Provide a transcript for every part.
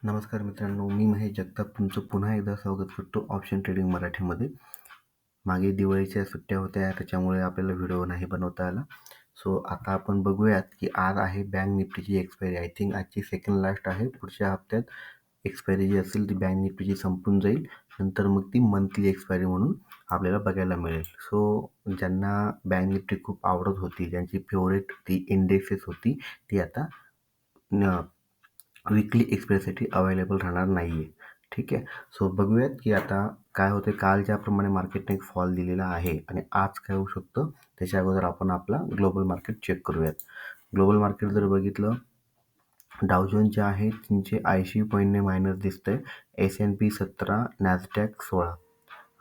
नमस्कार मित्रांनो, मी महेश जगताप तुमचं पुन्हा एकदा स्वागत करतो ऑप्शन ट्रेडिंग मराठीमध्ये. मागे दिवाळीच्या सुट्ट्या होत्या, त्याच्यामुळे आपल्याला व्हिडिओ नाही बनवता आला. सो आता आपण बघूयात की आज आहे बँक निफ्टीची एक्सपायरी. आय थिंक आजची सेकंड लास्ट आहे. पुढच्या हप्त्यात एक्सपायरी जी असेल ती बँक निफ्टीची संपून जाईल. नंतर मग ती मंथली एक्सपायरी म्हणून आपल्याला बघायला मिळेल. सो ज्यांना बँक निफ्टी खूप आवडत होती, ज्यांची फेवरेट ती इंडेक्सेस होती, ती आता विकली एक्सपायरीसाठी अवेलेबल राहणार नाही आहे. ठीक आहे. सो बघूयात की आता काय होते. काल ज्याप्रमाणे मार्केटने एक फॉल दिलेला आहे आणि आज काय होऊ शकतं, त्याच्या अगोदर आपण आपला ग्लोबल मार्केट चेक करूयात. ग्लोबल मार्केट जर बघितलं, डाव जोन्स जे आहे 380 पॉईंटने मायनस दिसतंय, S&P 17, नॅसडॅक 16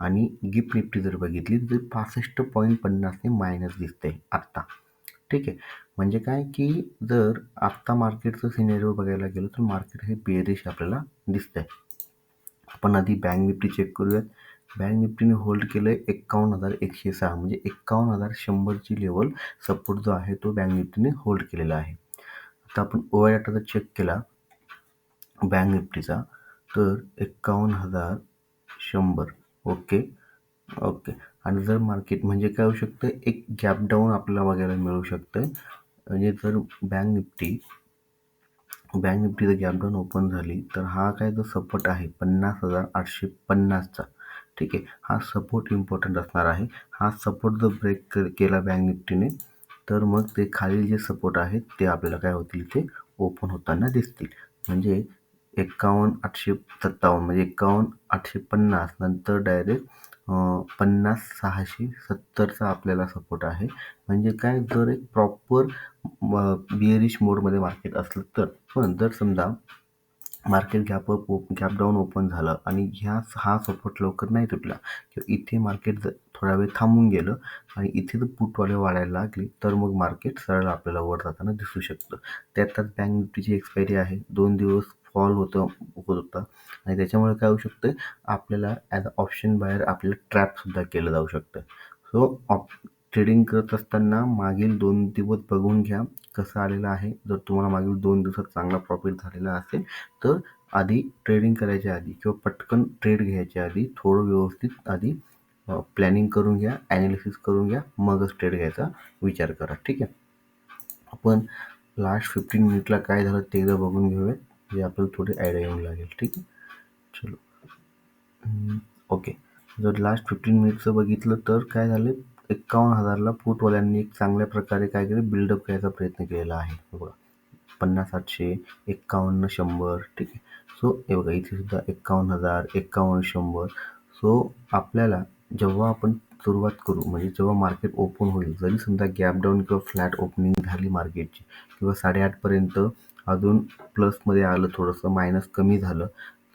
आणि गिफ्ट निफ्टी जर बघितली तर 65.50ने मायनस दिसते आत्ता. ठीक आहे. म्हणजे काय की जर आत्ता मार्केटचं सिनेरिओ बघायला गेलं तर मार्केट हे बेरिश आपल्याला दिसतंय. आपण आधी बँक निफ्टी चेक करूयात. बँक निफ्टीने होल्ड केलं आहे 51,106, म्हणजे 51,100ची लेवल सपोर्ट जो आहे तो बँक निफ्टीने होल्ड केलेला आहे. आता आपण ओआय डाटा जर चेक केला बँक निफ्टीचा तर 51,100. ओके. आणि जर मार्केट म्हणजे काय होऊ शकतं, एक गॅप डाऊन आपल्याला बघायला मिळू शकतं. म्हणजे जर बँक निफ्टी जर गॅप डाऊन ओपन झाली तर हा काय जो सपोर्ट आहे 50,850चा, ठीक आहे, हा सपोर्ट इम्पॉर्टंट असणार आहे. हा सपोर्ट जर ब्रेक केला बँक निफ्टीने तर मग ते खालील जे सपोर्ट आहेत ते आपल्याला काय होतील, ते ओपन होताना दिसतील. म्हणजे 51,857 म्हणजे 51,850 नंतर डायरेक्ट 50,670चा आपल्याला सपोर्ट आहे. म्हणजे काय, जर एक प्रॉपर बिअरिश मोडमध्ये मार्केट असलं तर. पण जर समजा मार्केट गॅप डाऊन ओपन झालं आणि हा सपोर्ट लवकर नाही तुटला किंवा इथे मार्केट थोडा वेळ थांबून गेलं आणि इथे जर पुटवाले वाढायला लागले तर मग मार्केट सरळ आपल्याला वर जाताना दिसू शकतं. त्यातच बँक निफ्टीची एक्सपायरी आहे. 2 दिवस फॉल होत होता आणि त्याच्यामुळे काय होऊ शकतं, आपल्याला ॲज अ ऑप्शन बायर आपल्याला ट्रॅपसुद्धा केलं जाऊ शकतं. सो ट्रेडिंग करत असताना मागील 2 दिवस बघून घ्या कसं आलेलं आहे. जर तुम्हाला मागील 2 दिवसात चांगला प्रॉफिट झालेला असेल तर आधी ट्रेडिंग करायच्या आधी किंवा पटकन ट्रेड घ्यायच्या आधी थोडं व्यवस्थित आधी प्लॅनिंग करून घ्या, ॲनालिसिस करून घ्या, मगच ट्रेड घ्यायचा विचार करा. ठीक आहे. आपण लास्ट 15 मिनिटला काय झालं ते एकदा बघून घेऊयात, म्हणजे आपल्याला थोडी आयडिया येऊन लागेल. ठीक आहे. चलो. ओके. जर लास्ट 15 मिनिटचं बघितलं तर काय झालं, 51,000ला पुटवाल्यांनी एक चांगल्या प्रकारे काय केलं, बिल्डअप करायचा प्रयत्न केलेला आहे. बघा 50,800, 51,100. ठीक आहे. सो हे बघा इथे सुद्धा 51,000, 51,100. सो आपल्याला जेव्हा आपण सुरुवात करू, म्हणजे जेव्हा मार्केट ओपन होईल, जरी समजा गॅप डाऊन किंवा फ्लॅट ओपनिंग झाली मार्केटची किंवा 8:30पर्यंत अजून प्लसमध्ये आलं, थोडंसं मायनस कमी झालं,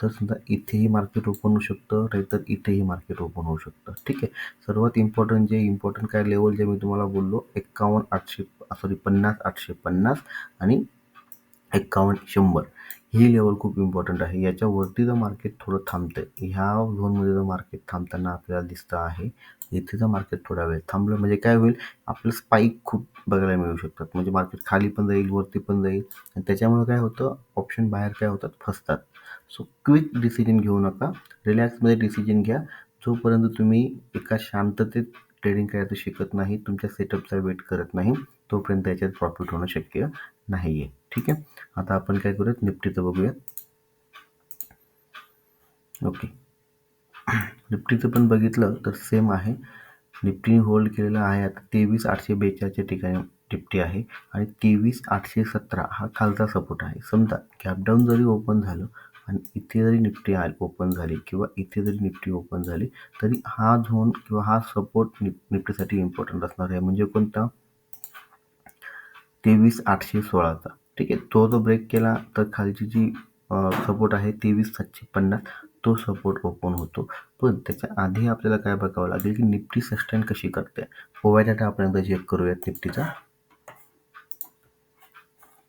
तर समजा इथेही मार्केट ओपन होऊ शकतं, नाहीतर इथेही मार्केट ओपन होऊ शकतं. ठीक आहे. सर्वात इम्पॉर्टंट काय लेवल जे मी तुम्हाला बोललो, 50,850 आणि 51,100 ही लेवल खूप इम्पॉर्टंट आहे. याच्यावरती जर मार्केट थोडं थांबतंय, ह्या झोनमध्ये जर मार्केट थांबताना आपल्याला दिसतं आहे, इथे जर मार्केट थोडा वेळ थांबलं म्हणजे काय होईल, आपलं स्पाईक खूप बघायला मिळू शकतात. म्हणजे मार्केट खाली पण जाईल, वरती पण जाईल आणि त्याच्यामुळे काय होतं, ऑप्शन बाहेर काय होतात, फसतात. सो क्विक डिसिजन घेऊ नका, रिलॅक्समध्ये डिसिजन घ्या. जोपर्यंत तुम्ही एका शांततेत ट्रेडिंग करायचं शिकत नाही, तुमच्या सेटअपचा वेट करत नाही, तोपर्यंत याच्यात प्रॉफिट होणं शक्य नाही आहे. ठीक आहे. आता आपण काय करूयात, निफ्टीचं बघूयात. ओके. निफ्टीचं पण बघितलं तर सेम आहे. निफ्टीने होल्ड केलेला आहे आता 23,842च्या ठिकाणी निफ्टी आहे आणि 23,817 हा खालचा सपोर्ट आहे. समजा गॅपडाऊन जरी ओपन झालं आणि इथे जरी निफ्टी ओपन झाली किंवा इथे जरी निफ्टी ओपन झाली तरी हा झोन किंवा हा सपोर्ट निफ्टीसाठी इम्पॉर्टंट असणार आहे. म्हणजे कोणता, 23,816चा. ठीक आहे. तो जो ब्रेक केला तर खालची जी सपोर्ट आहे 23,750, तो सपोर्ट ओपन होतो. पण त्याच्या आधी आपल्याला काय बघावं लागेल की निफ्टी सस्टेन कशी करते. ओवाय डाटा आपण एकदा चेक करूयात निफ्टीचा.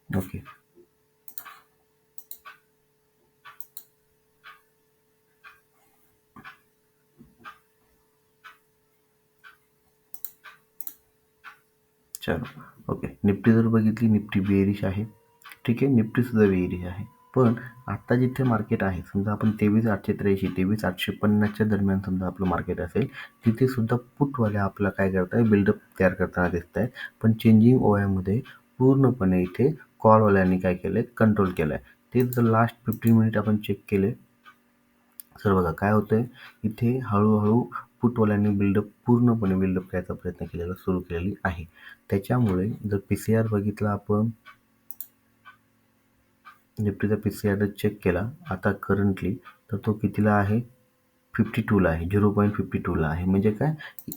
ओके. चलो. ओके. निफ्टी जर बघितली, निफ्टी बेरिश आहे. ठीक आहे. निफ्टी सुद्धा बेरिश आहे. पण आता जिथे मार्केट आहे, समजा आपण 23,883, 23,850च्या दरम्यान समजा आपलं मार्केट असेल, तिथे सुद्धा पुटवाले आपला काय करत आहे, बिल्डअप तयार करताना दिसत आहेत. पण चेंजिंग ओआयमध्ये पूर्णपणे इथे कॉलवाल्यांनी काय केलं आहे, कंट्रोल केलं आहे. तेच जर लास्ट 15 मिनिट आपण चेक केले सर, बघा काय होतंय, इथे हळूहळू पुटवाल्यांनी पूर्णपणे बिल्डअप करायचा प्रयत्न सुरू केलेली आहे. त्याच्यामुळे जर पीसीआर बघितला आपण, निफ्टीचा पीसीआर चेक केला आता करंटली, तर तो कितीला आहे, 52ला आहे, 0.52ला आहे. म्हणजे काय,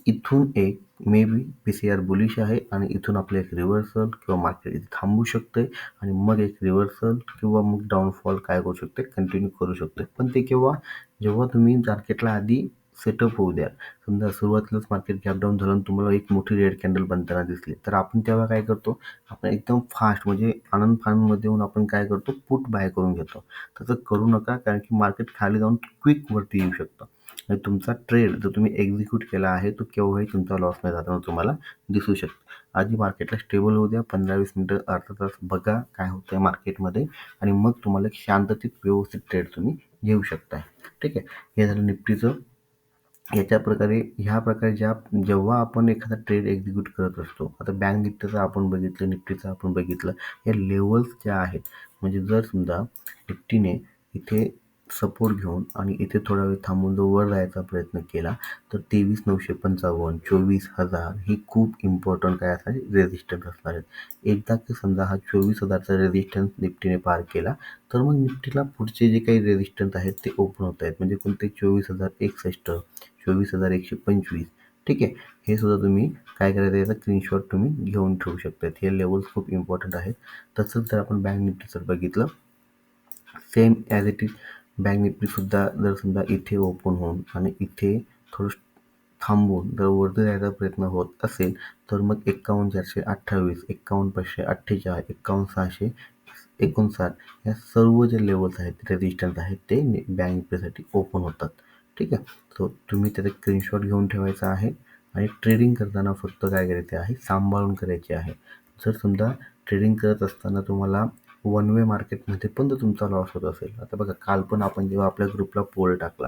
इथून एक मे बी पीसीआर बुलिश आहे आणि इथून आपलं एक रिव्हर्सल किंवा मार्केट इथे थांबू शकते आणि मग एक रिव्हर्सल किंवा मग डाऊनफॉल काय करू शकते, कंटिन्यू करू शकते. पण ते केव्हा, जेव्हा तुम्ही मार्केटला आधी सेटअप होऊ द्या. समजा सुरुवातीलाच मार्केट गॅप डाऊन झालं आणि तुम्हाला एक मोठी रेड कॅन्डल बनताना दिसली, तर आपण तेव्हा काय करतो, आपण एकदम फास्ट म्हणजे आनंद फानमध्ये येऊन आपण काय करतो, पुट बाय करून घेतो. तसं करू नका, कारण की मार्केट खाली जाऊन क्विक वरती येऊ शकतं आणि तुमचा ट्रेड जो तुम्ही एक्झिक्यूट केला आहे तो केव्हाही तुमचा लॉस नाही जाताना तुम्हाला दिसू शकतो. आधी मार्केटला स्टेबल होऊ द्या, 15-20 मिनिटं, अर्धा तास बघा काय होतंय मार्केटमध्ये आणि मग तुम्हाला एक शांततेत व्यवस्थित ट्रेड तुम्ही घेऊ शकताय. ठीक आहे, हे झालं निफ्टीचं. ह्या प्रकारे जेव्हा आपण एखादा ट्रेड एक्झिक्यूट करत असतो, आता बँक निफ्टीचं आपण बघितलं, निफ्टीचं आपण बघितलं, या लेवल्स ज्या आहेत, म्हणजे जर समजा निफ्टीने इथे सपोर्ट घेऊन आणि इथे थोडा वेळ थांबून जो वर जायचा प्रयत्न केला, तर 23,955, 24,000 ही खूप इम्पॉर्टंट काय असणार, रेजिस्टन्स असणार आहेत. एकदा की समजा हा 24,000चा रेजिस्टन्स निफ्टीने पार केला, तर मग निफ्टीला पुढचे जे काही रेजिस्टन्स आहेत ते ओपन होत आहेत. म्हणजे कोणते, 24,061, 24,125. ठीक आहे, हे सुद्धा तुम्ही काय करायचं, याचा स्क्रीनशॉट तुम्ही घेऊन ठेवू शकता. हे लेवल्स खूप इम्पॉर्टंट आहेत. तसंच जर आपण बँक निफ्टीचं बघितलं, same as it is bank निफ्टीसुद्धा जर समजा इथे ओपन होऊन आणि इथे थोडं थांबून जर वरती जायचा प्रयत्न होत असेल, तर मग 51,428, 51,548, 51,659 या सर्व जे लेवल्स आहेत, रेजिस्टन्स आहेत, ते बँक निफ्टीसाठी ओपन होतात. ठीक आहे, सो तुम्ही त्याचा स्क्रीनशॉट घेऊन ठेवायचा आहे आणि ट्रेडिंग करताना फक्त काय करायचे आहे, सांभाळून करायचे आहे. जर समजा ट्रेडिंग करत असताना तुम्हाला वन वे मार्केटमध्ये पण जर तुमचा लॉस होत असेल, आता बघा काल पण आपण जेव्हा आपल्या ग्रुपला पोल टाकला,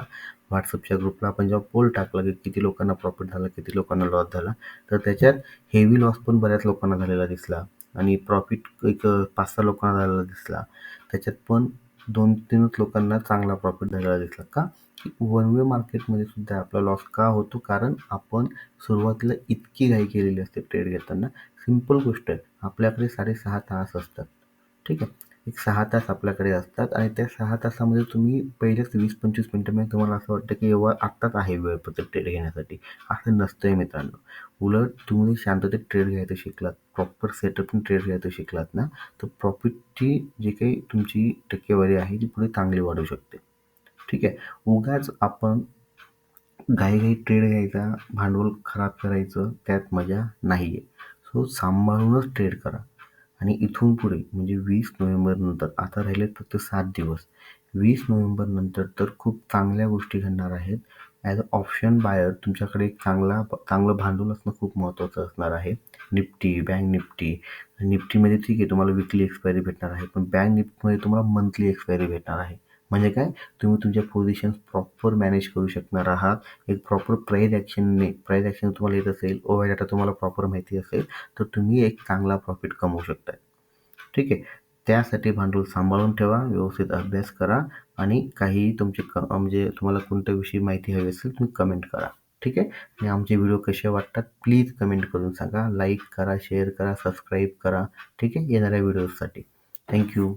व्हॉट्सअपच्या ग्रुपला आपण जेव्हा पोल टाकला की किती लोकांना प्रॉफिट झाला, किती लोकांना लॉस झाला, तर त्याच्यात हेवी लॉस पण बऱ्याच लोकांना झालेला दिसला आणि प्रॉफिट एक 5-6 लोकांना झालेला दिसला. त्याच्यात पण 2-3च लोकांना चांगला प्रॉफिट झालेला दिसला. का, वन वे मार्केटमध्ये सुद्धा आपला लॉस का होतो, कारण आपण सुरुवातीला इतकी घाई केलेली असते ट्रेड घेताना. सिंपल गोष्ट आहे, आपल्याकडे 6.5 तास असतात. ठीक आहे, एक 6 तास आपल्याकडे असतात आणि त्या 6 तासामध्ये तुम्ही पहिलेच 20-25 मिनिटांमध्ये तुम्हाला असं वाटतं की एवढा आत्ताच आहे वेळ फक्त ट्रेड घेण्यासाठी. असं नसतंय मित्रांनो. उलट तुम्ही शांततेत ट्रेड घ्यायचं शिकलात, प्रॉपर सेटअपने ट्रेड घ्यायचं शिकलात ना, तर प्रॉफिटची जी काही तुमची टक्केवारी आहे ती पुढे चांगली वाढू शकते. ठीक आहे, उगाच आपण घाईघाई ट्रेड घ्यायचा, भांडवल खराब करायचं, त्यात मजा नाही आहे. सो सांभाळूनच ट्रेड करा आणि इथून पुढे म्हणजे 20 नोव्हेंबरनंतर आता राहिलेत फक्त 7 दिवस. 20 नोव्हेंबरनंतर तर खूप चांगल्या गोष्टी घडणार आहेत. ॲज अ ऑप्शन बायर तुमच्याकडे एक चांगलं भांडवल असणं खूप महत्त्वाचं असणार आहे. निफ्टी, बँक निफ्टी, निफ्टीमध्ये ठीक आहे तुम्हाला विकली एक्सपायरी भेटणार आहे, पण बँक निफ्टीमध्ये तुम्हाला मंथली एक्सपायरी भेटणार आहे. म्हणजे काय, तुम्ही तुमच्या पोझिशन्स प्रॉपर मॅनेज करू शकणार आहात. एक प्रॉपर प्राईस ॲक्शन तुम्हाला येत असेल, ओव्हर डाटा तुम्हाला प्रॉपर माहिती असेल, तर तुम्ही एक चांगला प्रॉफिट कमवू शकताय. ठीक आहे, त्यासाठी भांडवल सांभाळून ठेवा, व्यवस्थित अभ्यास करा आणि काहीही तुमचे म्हणजे तुम्हाला कोणत्या विषयी माहिती हवी असेल तुम्ही कमेंट करा. ठीक आहे, आणि आमचे व्हिडिओ कसे वाटतात प्लीज कमेंट करून सांगा. लाईक करा, शेअर करा, सबस्क्राईब करा. ठीक आहे, येणाऱ्या व्हिडिओजसाठी. थँक्यू.